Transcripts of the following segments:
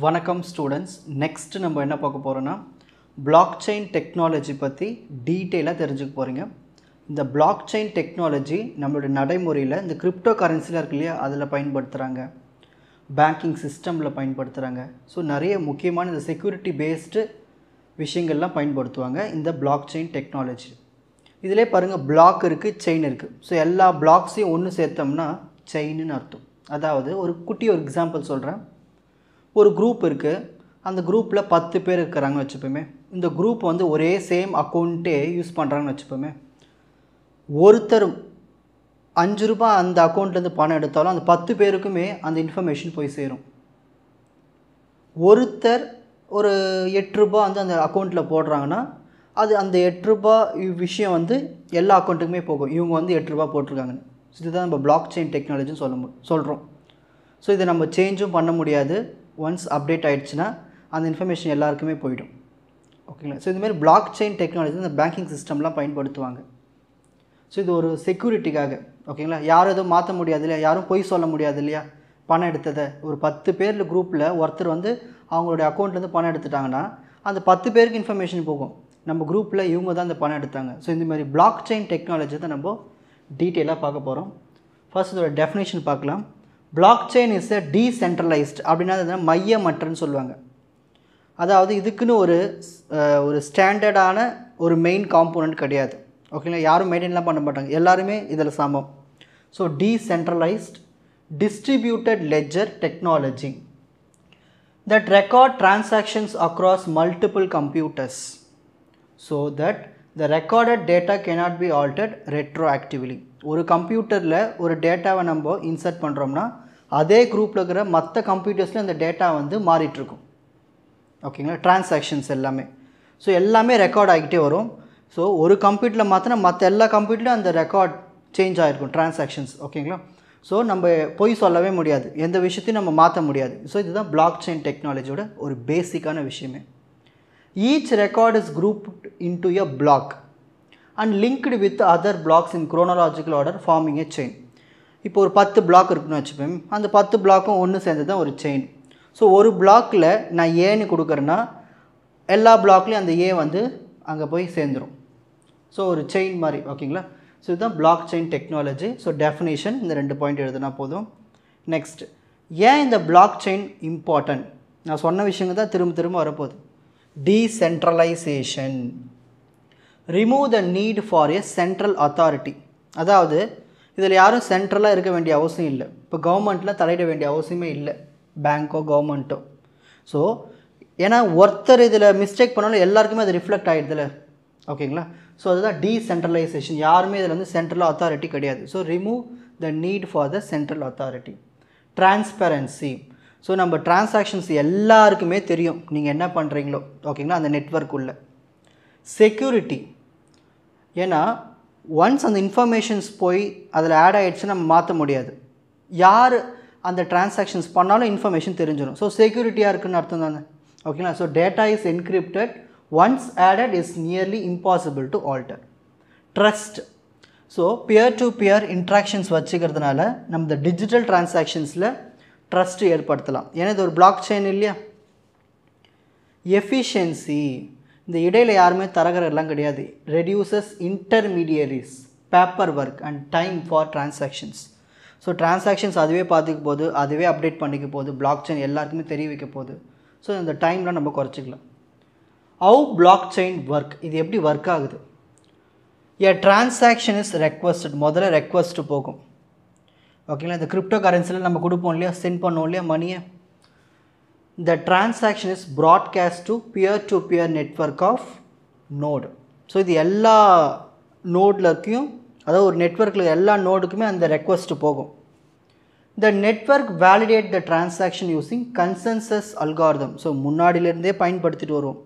வணக்கம் students. Next நம்ம என்ன பார்க்க போகிறோன்னா பிளாக் செயின் டெக்னாலஜி பற்றி டீட்டெயிலாக தெரிஞ்சுக்க போகிறீங்க. இந்த பிளாக் செயின் டெக்னாலஜி நம்மளுடைய நடைமுறையில் இந்த கிரிப்டோ கரன்சிலாம் இருக்கு இல்லையா, அதில் பயன்படுத்துகிறாங்க, பேங்கிங் சிஸ்டமில் பயன்படுத்துகிறாங்க. ஸோ நிறைய முக்கியமான இந்த செக்யூரிட்டி பேஸ்டு விஷயங்கள்லாம் பயன்படுத்துவாங்க இந்த பிளாக் செயின் டெக்னாலஜி. இதிலே பாருங்கள், பிளாக் இருக்குது, செயின் இருக்குது. ஸோ எல்லா பிளாக்ஸையும் ஒன்று சேர்த்தோம்னா செயின்னு அர்த்தம். அதாவது ஒரு எக்ஸாம்பிள் சொல்கிறேன். ஒரு குரூப் இருக்குது, அந்த குரூப்பில் 10 பேர் இருக்கிறாங்கன்னு வச்சுப்போமே. இந்த குரூப் வந்து ஒரே சேம் அக்கௌண்ட்டே யூஸ் பண்ணுறாங்கன்னு வச்சுப்போமே. ஒருத்தர் 5 ரூபாய் அந்த அக்கௌண்ட்லேருந்து பணம் எடுத்தாலும் அந்த 10 பேருக்குமே அந்த இன்ஃபர்மேஷன் போய் சேரும். ஒருத்தர் ஒரு 8 ரூபாய் வந்து அந்த அக்கௌண்ட்டில் போடுறாங்கன்னா அது அந்த 8 ரூபாய் விஷயம் வந்து எல்லா அக்கௌண்ட்டுக்குமே போகும். இவங்க வந்து 8 ரூபாய் போட்டிருக்காங்கன்னு. இதுதான் நம்ம பிளாக் செயின் டெக்னாலஜின்னு சொல்கிறோம். ஸோ இதை நம்ம சேஞ்சும் பண்ண முடியாது. ஒன்ஸ் அப்டேட் ஆகிடுச்சுன்னா அந்த இன்ஃபர்மேஷன் எல்லாருக்குமே போயிடும். ஓகேங்களா? ஸோ இதுமாதிரி பிளாக் செயின் டெக்னாலஜி இந்த பேங்கிங் சிஸ்டம்லாம் பயன்படுத்துவாங்க. ஸோ இது ஒரு செக்யூரிட்டிக்காக. ஓகேங்களா? யாரும் எதுவும் மாற்ற முடியாது இல்லையா, யாரும் பொய் சொல்ல முடியாது இல்லையா. பணம் எடுத்ததை ஒரு 10 பேரில் குரூப்பில் ஒருத்தர் வந்து அவங்களுடைய அக்கௌண்ட்லேருந்து பணம் எடுத்துட்டாங்கன்னா அந்த 10 பேருக்கு இன்ஃபர்மேஷன் போகும், நம்ம குரூப்பில் இவங்க தான் அந்த பணம் எடுத்தாங்க. ஸோ இந்தமாதிரி பிளாக் செயின் டெக்னாலஜி தான் நம்ம டீட்டெயிலாக பார்க்க போகிறோம். ஃபர்ஸ்ட் இதோட டெஃபினேஷன் பார்க்கலாம். Block chain is a decentralised அப்படின்னா மையமற்றன்னு சொல்லுவாங்க. அதாவது இதுக்குன்னு ஒரு ஸ்டாண்டர்டான ஒரு மெயின் காம்போனன்ட் கிடையாது. ஓகேங்களா? யாரும் மெயின்டைன்லாம் பண்ண மாட்டாங்க, எல்லாருமே இதில் சமம். So decentralised distributed ledger technology that record transactions across multiple computers so that the recorded data cannot be altered retroactively. ஒரு கம்ப்யூட்டரில் ஒரு டேட்டாவை நம்ம இன்சர்ட் பண்ணுறோம்னா அதே குரூப்பில் இருக்கிற மற்ற கம்ப்யூட்டர்ஸில் அந்த டேட்டா வந்து மாறிட்டுருக்கும். ஓகேங்களா? டிரான்சாக்ஷன்ஸ் எல்லாமே. ஸோ எல்லாமே ரெக்கார்ட் ஆகிக்கிட்டே வரும். ஸோ ஒரு கம்ப்யூட்டரில் மாற்றினா மற்ற எல்லா கம்ப்யூட்டர்லையும் அந்த ரெக்கார்ட் சேஞ்ச் ஆகிருக்கும், டிரான்சாக்ஷன்ஸ். ஓகேங்களா? ஸோ நம்ம பொய் சொல்லவே முடியாது, எந்த விஷயத்தையும் நம்ம மாற்ற முடியாது. ஸோ இதுதான் பிளாக் செயின் டெக்னாலஜியோட ஒரு பேசிக்கான விஷயமே. Each record is grouped into a block and linked with other blocks in chronological order forming a chain. இப்போ ஒரு 10 பிளாக் இருக்குன்னு வச்சுப்பேன். அந்த 10 பிளாக்கும் ஒன்று சேர்ந்து தான் ஒரு செயின். ஸோ ஒரு பிளாக்கில் நான் ஏன்னு கொடுக்குறேன்னா எல்லா பிளாக்லேயும் அந்த ஏ வந்து அங்கே போய் சேர்ந்துடும். ஸோ ஒரு செயின் மாதிரி. ஓகேங்களா? ஸோ இதுதான் block chain technology. So definition இந்த 2 பாயிண்ட் எழுதுனா போதும். நெக்ஸ்ட், ஏன் இந்த பிளாக் செயின் இம்பார்ட்டன்ட்? நான் சொன்ன விஷயங்கள் தான் திரும்ப வரப்போகுது. Decentralisation, remove the need for a central authority. அதாவது இதில் யாரும் சென்ட்ரலாக இருக்க வேண்டிய அவசியம் இல்லை. இப்போ கவர்மெண்ட்டில் தலையிட வேண்டிய அவசியமே இல்லை, பேங்க்கோ கவர்மெண்ட்டோ. ஸோ ஏன்னா ஒருத்தர் இதில் மிஸ்டேக் பண்ணாலும் எல்லாருக்குமே அது ரிஃப்ளெக்ட் ஆகிடுதுல. ஓகேங்களா? ஸோ அதுதான் டீசென்ட்ரலைசேஷன். யாருமே இதில் வந்து சென்ட்ரல் அத்தாரிட்டி கிடையாது. So remove the need for the central authority. Transparency. So நம்ம டிரான்சாக்ஷன்ஸ் எல்லாருக்குமே தெரியும் நீங்கள் என்ன பண்ணுறீங்களோ. ஓகேங்களா? அந்த நெட்வொர்க் உள்ள செக்யூரிட்டி. ஏன்னா ஒன்ஸ் அந்த இன்ஃபர்மேஷன்ஸ் போய் அதில் ஆட் ஆகிடுச்சு, நம்ம மாற்ற முடியாது. யார் அந்த டிரான்சாக்ஷன்ஸ் பண்ணாலும் இன்ஃபர்மேஷன் தெரிஞ்சிடும். ஸோ செக்யூரிட்டியாக இருக்குன்னு அர்த்தம் தானே. ஓகேங்களா? So data is encrypted, once added is nearly impossible to alter. Trust. So peer to peer interactions வச்சுக்கிறதுனால நம்ம இந்த டிஜிட்டல் டிரான்சாக்ஷன்ஸில் ட்ரஸ்ட் ஏற்படுத்தலாம். ஏன்னா இது ஒரு பிளாக் செயின் இல்லையா. எஃபிஷியன்சி. இந்த இடையில் யாருமே தரகரெல்லாம் கிடையாது. Reduces intermediaries, paper work and time for transactions. So transactions அதுவே பார்த்துக்க போகுது, அதுவே அப்டேட் பண்ணிக்க போகுது, பிளாக் செயின் எல்லாருக்குமே தெரிய வைக்க போகுது. ஸோ இந்த டைம்லாம் நம்ம குறைச்சிக்கலாம். ஹவு பிளாக் செயின் ஒர்க், இது எப்படி ஒர்க் ஆகுது? ஏ டிரான்சாக்ஷன் இஸ் ரெக்வஸ்டட். முதல்ல ரெக்வஸ்ட் போகும். ஓகேங்களா? இந்த கிரிப்டோ கரன்சியில் நம்ம கொடுப்போம் இல்லையா, சென்ட் பண்ணுவோம் இல்லையா மணியை. The transaction is broadcast to peer network of node. So இது எல்லா நோடில் இருக்கையும், அதாவது ஒரு நெட்வொர்க்கில் எல்லா நோடுக்குமே அந்த ரெக்வஸ்ட் போகும். The network validate the transaction using consensus algorithm. So முன்னாடியிலேருந்தே பயன்படுத்திட்டு வருவோம்.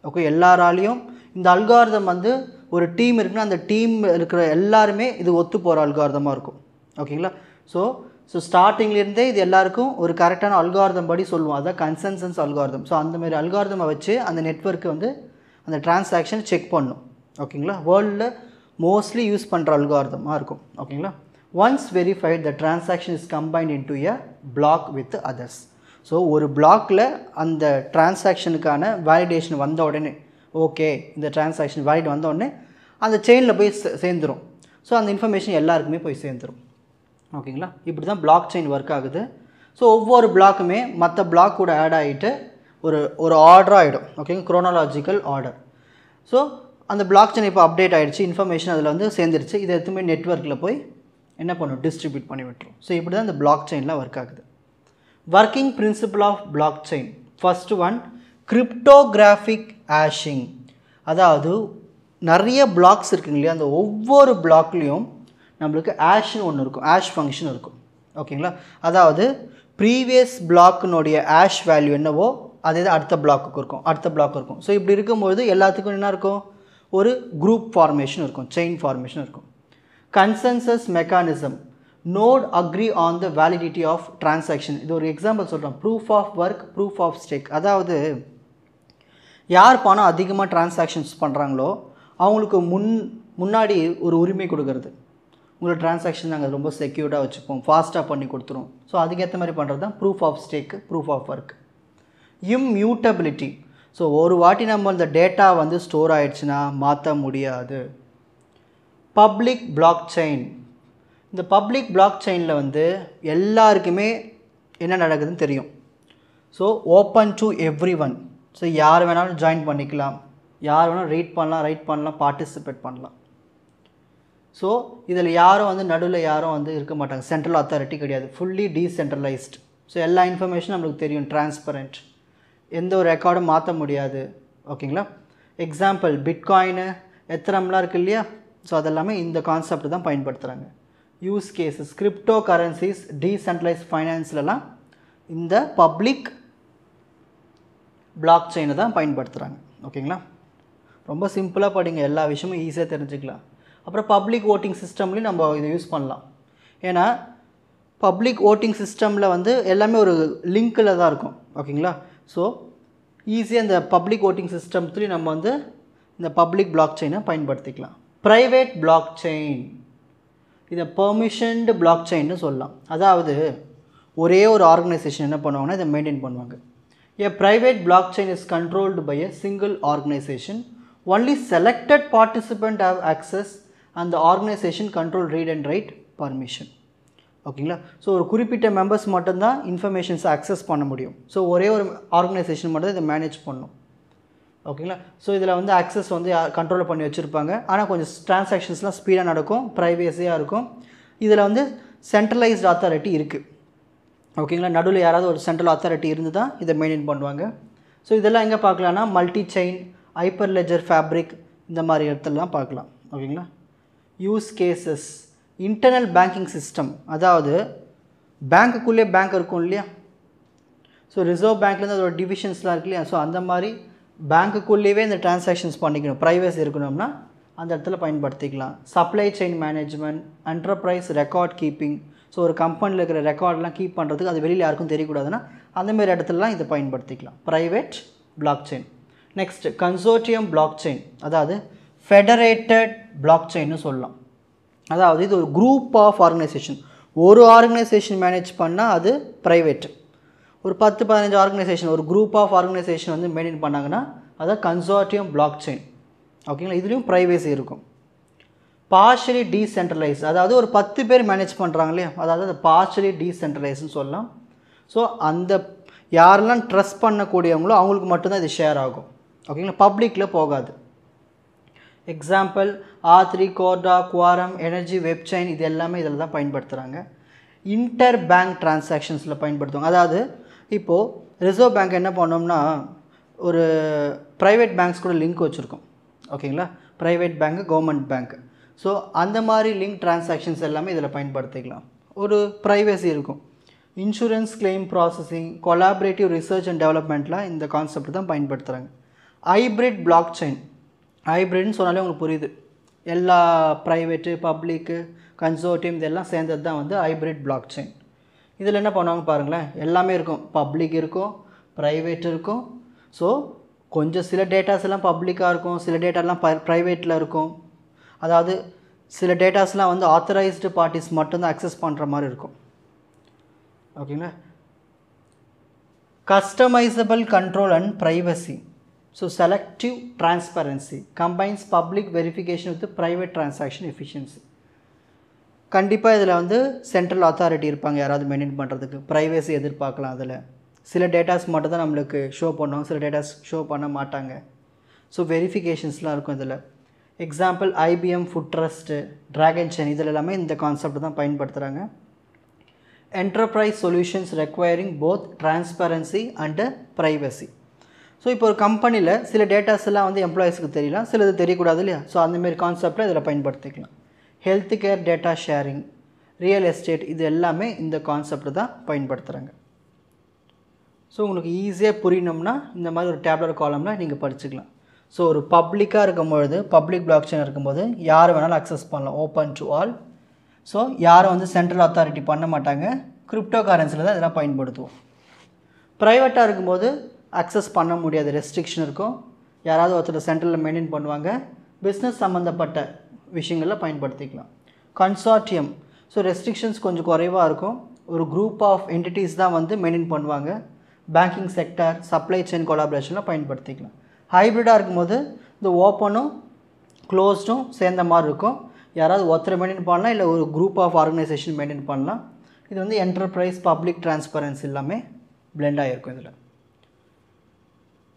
ஓகே, எல்லாராலையும் இந்த அல்காரிதம் வந்து ஒரு டீம் இருக்குன்னா அந்த டீம் இருக்கிற எல்லாருமே இது ஒத்து போகிற அல்காரிதமாக இருக்கும். ஓகேங்களா? ஸோ ஸ்டார்டிங்லேருந்தே இது எல்லாருக்கும் ஒரு கரெக்டான அல்காரிதம் படி சொல்லுவோம், அதான் கன்சென்சஸ் அல்காரிதம். ஸோ அந்தமாதிரி அல்காரிதமை வச்சு அந்த நெட்வொர்க்கு வந்து அந்த டிரான்சாக்ஷன் செக் பண்ணும். ஓகேங்களா? வேர்ல்டில் மோஸ்ட்லி யூஸ் பண்ணுற அல்காரிதமாக இருக்கும். ஓகேங்களா? Once verified the transaction is combined into a block with others. So ஒரு பிளாக்கில் அந்த டிரான்சாக்ஷனுக்கான வேலிடேஷன் வந்த உடனே ஓகே இந்த டிரான்சாக்ஷன் வேலிட் வந்த உடனே அந்த செயினில் போய் சேர்ந்துடும். ஸோ அந்த இன்ஃபர்மேஷன் எல்லாருக்குமே போய் சேர்ந்துடும். ஓகேங்களா, இப்படி தான் பிளாக் செயின் ஒர்க் ஆகுது. ஸோ ஒவ்வொரு பிளாக்குமே மற்ற பிளாக் கூட ஆட் ஆகிட்டு ஒரு ஆர்டராக ஆகிடும். ஓகேங்க, குரோனாலாஜிக்கல் ஆர்டர். ஸோ அந்த பிளாக் செயின் இப்போ அப்டேட் ஆகிடுச்சு, இன்ஃபர்மேஷன் அதில் வந்து சேர்ந்துருச்சு. இது எதுவுமே நெட்வொர்க்கில் போய் என்ன பண்ணும், டிஸ்ட்ரிபியூட் பண்ணி விட்டுரும். ஸோ இப்படி தான் இந்த பிளாக் செயின்லாம் ஒர்க் ஆகுது. Working principle of blockchain. First one, cryptographic hashing. அதாவது நிறைய பிளாக்ஸ் இருக்குங்க இல்லையா, அந்த ஒவ்வொரு பிளாக்லேயும் நம்மளுக்கு ஹேஷ்னு ஒன்று இருக்கும், ஹேஷ் ஃபங்க்ஷன் இருக்கும். ஓகேங்களா, அதாவது ப்ரீவியஸ் பிளாக்கினுடைய ஹேஷ் வேல்யூ என்னவோ அதே தான் அடுத்த பிளாக்குக்கு இருக்கும், அடுத்த பிளாக் இருக்கும். ஸோ இப்படி இருக்கும்போது எல்லாத்துக்கும் என்ன இருக்கும், ஒரு குரூப் ஃபார்மேஷன் இருக்கும், செயின் ஃபார்மேஷன் இருக்கும். Consensus mechanism. Node agree on the validity of transaction. இது ஒரு எக்ஸாம்பிள் சொல்கிறோம், proof of work, proof of stake. அதாவது யார் பணம் அதிகமாக டிரான்சாக்ஷன்ஸ் பண்ணுறாங்களோ அவங்களுக்கு முன்னாடி ஒரு உரிமை கொடுக்கறது. உங்களோட டிரான்சாக்ஷன் நாங்கள் ரொம்ப செக்யூர்டாக வச்சுப்போம், ஃபாஸ்ட்டாக பண்ணி கொடுத்துருவோம். ஸோ அதுக்கேற்ற மாதிரி பண்ணுறது தான் proof of stake, proof of work. Immutability. So ஒரு வாட்டி நம்ம இந்த டேட்டா வந்து ஸ்டோர் ஆகிடுச்சுன்னா மாற்ற முடியாது. Public block chain. இந்த பப்ளிக் பிளாக் செயினில் வந்து எல்லாருக்குமே என்ன நடக்குதுன்னு தெரியும். So open to every one. So யார் வேணாலும் ஜாயின் பண்ணிக்கலாம், யார் வேணாலும் ரீட் பண்ணலாம், ரைட் பண்ணலாம், பார்ட்டிசிபேட் பண்ணலாம். ஸோ இதில் யாரும் வந்து நடுவில் யாரும் வந்து இருக்க மாட்டாங்க, சென்ட்ரல் அத்தாரிட்டி கிடையாது, ஃபுல்லி டீசென்ட்ரலைஸ்ட். ஸோ எல்லா இன்ஃபர்மேஷனும் நம்மளுக்கு தெரியும், டிரான்ஸ்பரண்ட், எந்த ஒரு ரெக்கார்டும் மாற்ற முடியாது. ஓகேங்களா, எக்ஸாம்பிள் பிட்காயினு, எத்தனம்லாம் இருக்குது இல்லையா. ஸோ அதெல்லாமே இந்த கான்செப்ட் தான் பயன்படுத்துகிறாங்க. Use cases, cryptocurrencies, decentralise ஃபைனான்ஸ்லலாம் இந்த பப்ளிக் பிளாக் செயினை தான் பயன்படுத்துகிறாங்க. ஓகேங்களா, ரொம்ப சிம்பிளாக படிங்க, எல்லா விஷயமும் ஈஸியாக தெரிஞ்சுக்கலாம். அப்புறம் பப்ளிக் ஓட்டிங் சிஸ்டம்லேயும் நம்ம இதை யூஸ் பண்ணலாம். ஏன்னா பப்ளிக் ஓட்டிங் சிஸ்டமில் வந்து எல்லாமே ஒரு லிங்கில் தான் இருக்கும். ஓகேங்களா, ஸோ ஈஸியாக இந்த பப்ளிக் ஓட்டிங் சிஸ்டம்லேயும் நம்ம வந்து இந்த பப்ளிக் பிளாக் செயினை பயன்படுத்திக்கலாம். ப்ரைவேட் பிளாக் செயின், இதை பெர்மிஷன்டு பிளாக் செயின்னு சொல்லலாம். அதாவது ஒரே ஒரு ஆர்கனைசேஷன் என்ன பண்ணுவாங்கன்னா இதை மெயின்டைன் பண்ணுவாங்க. A private blockchain is controlled by a single organization. Only selected participants have access and the organization control read and write permission. ஓகேங்களா, ஸோ ஒரு குறிப்பிட்ட மெம்பர்ஸ் மட்டும்தான் இன்ஃபர்மேஷன்ஸை அக்சஸ் பண்ண முடியும். ஸோ ஒரே ஒரு ஆர்கனைசேஷன் மட்டும் இதை மேனேஜ் பண்ணணும். ஓகேங்களா, ஸோ இதில் வந்து அக்சஸ் வந்து கண்ட்ரோல் பண்ணி வச்சுருப்பாங்க. ஆனால் கொஞ்சம் டிரான்சாக்ஷன்ஸ்லாம் ஸ்பீடாக நடக்கும், ப்ரைவேசியாக இருக்கும். இதில் வந்து சென்ட்ரலைஸ்டு அத்தாரிட்டி இருக்குது. ஓகேங்களா, நடுவில் யாராவது ஒரு சென்ட்ரல் அத்தாரிட்டி இருந்து தான் இதை மெயின்டைன் பண்ணுவாங்க. ஸோ இதெல்லாம் எங்கே பார்க்கலான்னா MultiChain, Hyperledger Fabric, இந்த மாதிரி இடத்துலலாம் பார்க்கலாம். ஓகேங்களா, use cases, internal banking system. அதாவது பேங்க்குள்ளே பேங்க் இருக்கும் இல்லையா. ஸோ ரிசர்வ் பேங்க்லேருந்து அதோட டிவிஷன்ஸ்லாம் இருக்கு இல்லையா. ஸோ அந்த மாதிரி பேங்க்குள்ளேயே இந்த டிரான்சாக்ஷன்ஸ் பண்ணிக்கணும், ப்ரைவேசி இருக்கணும்னா அந்த இடத்துல பயன்படுத்திக்கலாம். Supply chain management, enterprise record keeping. So ஒரு கம்பெனியில் இருக்கிற ரெக்கார்டெலாம் கீப் பண்ணுறதுக்கு அது வெளியில் யாருக்கும் தெரியக்கூடாதுன்னா அந்தமாரி இடத்துலலாம் இதை பயன்படுத்திக்கலாம், private block chain. Next consortium block chain, அதாவது ஃபெடரேட்டட் பிளாக் செயின்னு சொல்லலாம். அதாவது இது ஒரு குரூப் ஆஃப் ஆர்கனைசேஷன், ஒரு ஆர்கனைசேஷன் மேனேஜ் பண்ணால் அது ப்ரைவேட். ஒரு 10-15 ஆர்கனைசேஷன், ஒரு குரூப் ஆஃப் ஆர்கனைசேஷன் வந்து மெயின்டைன் பண்ணாங்கன்னா அதான் கன்சோர்டியம் பிளாக் செயின். ஓகேங்களா, இதுலேயும் ப்ரைவேசி இருக்கும். பார்ஷியலி டீசென்ட்ரலைஸ், அதாவது ஒரு 10 பேர் மேனேஜ் பண்ணுறாங்க இல்லையா, அதாவது அது பார்ஷியலி டீசென்ட்ரலைஸ்ன்னு சொல்லலாம். ஸோ அந்த யாரெல்லாம் ட்ரஸ்ட் பண்ணக்கூடியவங்களோ அவங்களுக்கு மட்டும்தான் இது ஷேர் ஆகும். ஓகேங்களா, பப்ளிக்கில் போகாது. Example R3, Corda, Quorum, Energy, Web Chain, இது எல்லாமே இதில் தான் பயன்படுத்துகிறாங்க. இன்டர் பேங்க் டிரான்சாக்ஷன்ஸில் பயன்படுத்துவாங்க. அதாவது இப்போது ரிசர்வ் பேங்க் என்ன பண்ணோம்னா ஒரு ப்ரைவேட் பேங்க்ஸ் கூட லிங்க் வச்சுருக்கோம். ஓகேங்களா, ப்ரைவேட் பேங்க்கு, கவர்மெண்ட் பேங்க்கு. ஸோ அந்த மாதிரி லிங்க் டிரான்சாக்ஷன்ஸ் எல்லாமே இதில் பயன்படுத்திக்கலாம், ஒரு ப்ரைவேசி இருக்கும். Insurance claim processing, collaborative research and டெவலப்மெண்ட்டில் இந்த கான்செப்ட் தான் பயன்படுத்துகிறாங்க. ஹைப்ரிட் பிளாக் செயின், ஹைப்ரிட்னு சொன்னாலே உங்களுக்கு புரியுது, எல்லா ப்ரைவேட்டு, பப்ளிக்கு, கன்சோர்டியம் இதெல்லாம் சேர்ந்தது தான் வந்து ஹைப்ரிட் பிளாக் செயின். இதில் என்ன பண்ணுவாங்க பாருங்களேன், எல்லாமே இருக்கும், பப்ளிக் இருக்கும், ப்ரைவேட் இருக்கும். ஸோ கொஞ்சம் சில டேட்டாஸ் எல்லாம் பப்ளிக்காக இருக்கும், சில டேட்டாலாம் ப்ரைவேட்டில் இருக்கும். அதாவது சில டேட்டாஸ்லாம் வந்து ஆத்தரைஸ்டு பார்ட்டிஸ் மட்டும்தான் அக்சஸ் பண்ணுற மாதிரி இருக்கும். ஓகேங்களா, Customizable control and privacy. So selective transparency combines public verification with private transaction efficiency. கண்டிப்பாக இதில் வந்து சென்ட்ரல் அத்தாரிட்டி இருப்பாங்க யாராவது மெயின்டைன் பண்ணுறதுக்கு, ப்ரைவேசி எதிர்பார்க்கலாம். அதில் சில டேட்டாஸ் மட்டும் தான் நம்மளுக்கு ஷோ பண்ணுவோம், சில டேட்டாஸ் ஷோ பண்ண மாட்டாங்க. ஸோ வெரிஃபிகேஷன்ஸ்லாம் இருக்கும் இதில். Example IBM food trust, dragon chain, இதில் எல்லாமே இந்த கான்செப்ட் தான் பயன்படுத்துகிறாங்க. Enterprise solutions requiring both transparency and privacy. So இப்போ ஒரு கம்பெனியில் சில டேட்டாஸ் எல்லாம் வந்து எம்ப்ளாயீஸ்க்கு தெரியலாம், சிலது தெரியக்கூடாது இல்லையா? ஸோ அந்தமாரி கான்செப்டில் இதில் பயன்படுத்திக்கலாம். Health care data sharing, real estate, இது எல்லாமே இந்த கான்செப்ட் தான் பயன்படுத்துகிறாங்க. ஸோ உங்களுக்கு ஈஸியாக புரியணும்னா இந்த மாதிரி ஒரு டேப்லர் காலமில் நீங்கள் படிச்சுக்கலாம். ஸோ ஒரு பப்ளிக்காக இருக்கும்பொழுது, பப்ளிக் பிளாக் செயின் இருக்கும்போது யார் வேணாலும் அக்சஸ் பண்ணலாம், ஓப்பன் டு ஆல். ஸோ யாரும் வந்து சென்ட்ரல் அத்தாரிட்டி பண்ண மாட்டாங்க. கிரிப்டோ கரன்சியில் தான் இதெல்லாம் பயன்படுத்துவோம். ப்ரைவேட்டாக இருக்கும்போது அக்சஸ் பண்ண முடியாது, ரெஸ்ட்ரிக்ஷன் இருக்கும். யாராவது ஒருத்தர் சென்ட்ரலில் மெயின்டைன் பண்ணுவாங்க. பிஸ்னஸ் சம்மந்தப்பட்ட விஷயங்களில் பயன்படுத்திக்கலாம். கன்சார்டியம், ஸோ ரெஸ்ட்ரிக்ஷன்ஸ் கொஞ்சம் குறைவாக இருக்கும். ஒரு குரூப் ஆஃப் என்டிட்டிஸ் தான் வந்து மெயின்டைன் பண்ணுவாங்க. பேங்கிங் செக்டர், சப்ளை செயின் கொலாபரேஷனில் பயன்படுத்திக்கலாம். ஹைப்ரிடாக இருக்கும்போது இந்த ஓப்பனும் க்ளோஸ்டும் சேர்ந்த மாதிரி இருக்கும். யாராவது ஒருத்தர் மெயின்டைன் பண்ணலாம், இல்லை ஒரு குரூப் ஆஃப் ஆர்கனைசேஷன் மெயின்டைன் பண்ணலாம். இது வந்து என்டர்பிரைஸ் பப்ளிக் டிரான்ஸ்பரன்சி எல்லாமே பிளெண்ட் ஆகிருக்கும் இதில்.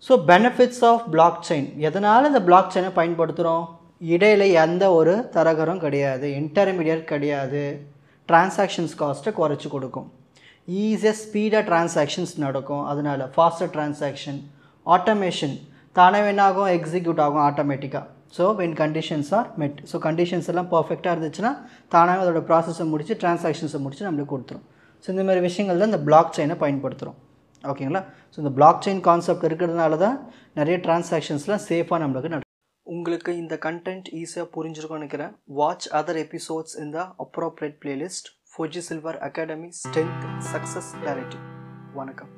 So benefits of blockchain. எதனால் இந்த பிளாக் செயினை பயன்படுத்துகிறோம்? இடையில் எந்த ஒரு தரகரும் கிடையாது, இன்டர்மீடியட் கிடையாது. டிரான்சாக்ஷன்ஸ் காஸ்ட்டை குறைச்சி கொடுக்கும். ஈஸியாக ஸ்பீடாக டிரான்சாக்ஷன்ஸ் நடக்கும். அதனால் ஃபாஸ்டர் டிரான்சாக்ஷன். ஆட்டோமேஷன், தானே வேணாகும் எக்ஸிக்யூட் ஆகும் ஆட்டோமேட்டிக்காக. ஸோ வென் கண்டிஷன்ஸ் ஆர் மெட். ஸோ கண்டிஷன்ஸ் எல்லாம் பர்ஃபெக்டாக இருந்துச்சுன்னா தானாக அதோட ப்ராசஸை முடித்து டிரான்சாக்ஷன்ஸை முடித்து நம்மளுக்கு கொடுத்துரும். ஸோ இந்தமாதிரி விஷயங்கள் தான் இந்த பிளாக் செயினை பயன்படுத்துகிறோம். ஓகேங்களா? ஸோ இந்த பிளாக் செயின் கான்செப்ட் இருக்கிறதுனால தான் நிறைய டிரான்சாக்ஷன்ஸ்லாம் சேஃபாக நம்மளுக்கு நடக்கும். உங்களுக்கு இந்த கண்டென்ட் ஈஸியாக புரிஞ்சிருக்கும்னு நினைக்கிறேன். வாட்ச் அதர் எபிசோட்ஸ் இன் த appropriate playlist. Four G silver academy strength success directive. வணக்கம்.